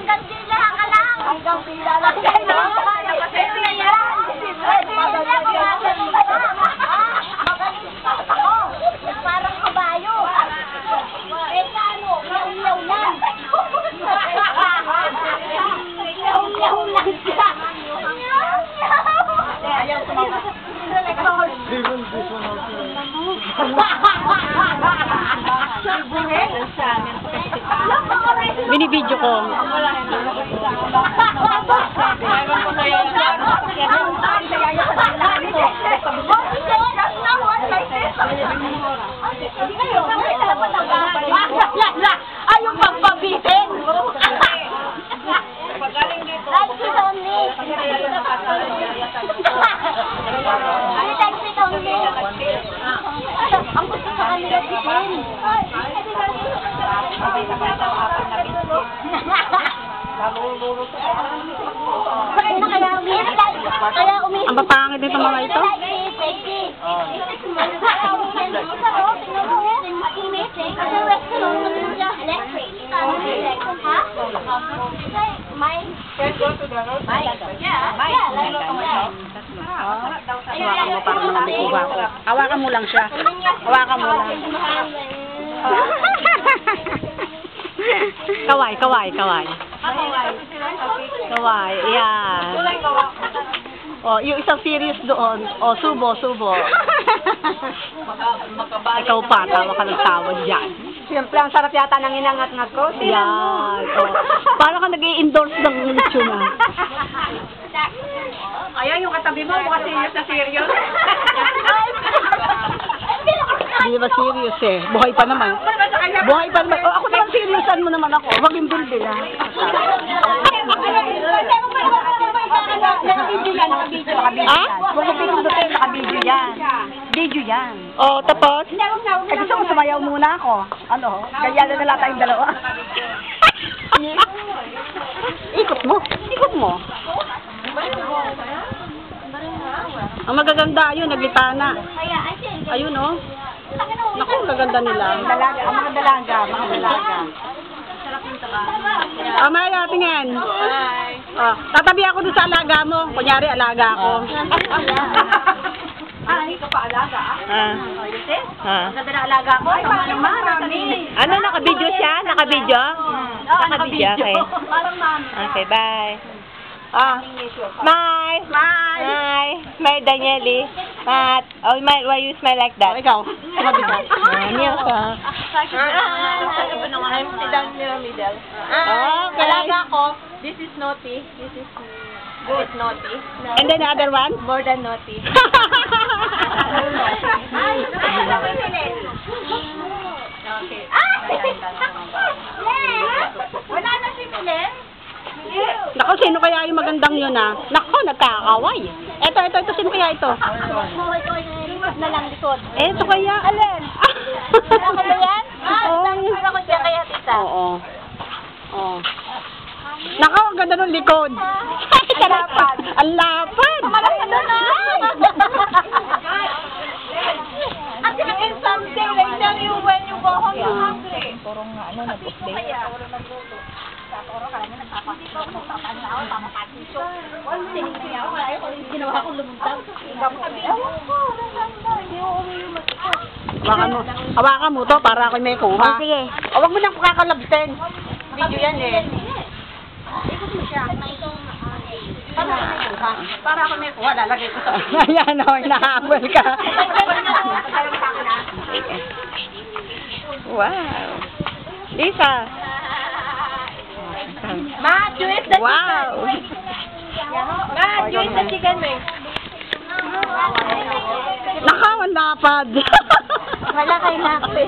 hanggang dila ka lang. Hanggang dila lang. Pwede na yan. Pwede na yan. Magaling pa ako. Parang kabayo. Eh, paano? Yaw-yaw lang. Yaw-yaw lang siya. Ayaw tumama. Binibidyo ko. Ayong pagpabitin. Ang gusto sa kanila bitin. Ang papangit nito mga ito? Hawakan mo para naman may kuha ko. Hawakan mo lang siya. Hawakan mo lang. Kaway, kaway, kaway. Kaway, yan. Oh, yung isang serious doon. Oh, subo, subo. Ikaw pa, tawa ka ng tawad dyan. Siyempre, ang sarap yata ng inangat-ngat ko. Yan. Oh. Parang ka nag-i-endorse ng lechon na. Ayan, yung katabi mo, mukha serious na serious. Hindi ba serious eh? Buhay pa naman. Buhay pa naman. Oh, ako naman seriousan mo naman ako. Huwag yung bilbil ha. Nakabidyo yan, nakabidyo. Ah? Huwag mo pinundutin, nakabidyo yan. Video yan. Oh, tapos? Eh, gusto mo sumayaw muna ako. Ano? Ganyan na lang tayong dalawa. Ikot mo. Ikot mo. Ang magaganda yun, naglitana. Ayun oh. Naku, ang gaganda nila. Dalaga, ang mga dalaga, mga dalaga. Maya, tingin. Oh, tatabi ako doon sa alaga mo. Kunyari, alaga ako. Hindi ka pa alaga, Ah. Maganda na alaga ko. Ay, marami. Ano, naka-video siya? Naka-video? Naka-video, okay. Parang mami. Okay, bye. Ah. Smile! Smile! Smile, Danieli. Matt. Oh, why you smile like Oh, that? ikaw. Tumabi ka. Niyo ka. I'm down in the middle. Okay. Alaga ko. This is naughty. This is good naughty. And then the other one? More than naughty. Okay. Wala na si Glenn. Naku, sino kaya yung magandang yun ah? Naku, nagkakaway. Ito, sino kaya ito? Likod na lang, likod. Ito kaya. Alin? Wala ka ba yan? Oo. Para ko siya kaya, tita. Oo. Oo. Naku, ang ganda ng likod. Ang lapad. Ang lapad. Malaki doon na. At in something, like tell you when you go home, you're hungry. Purong ano, nag-update. Ginawa kong lumuntang. Hawakan mo to para ako may kuha. Oh, sige. O, wag mo nang kakalabsin. Video yan eh. Ikot mo siya. Para ako may kuha, lalagay ko sa Ayan o, hinahabol ka. Wow. Lisa. Ma, juice the Wow. Ma, juice the chicken wings. Nakaw, ang lapad. Wala kay nakpe.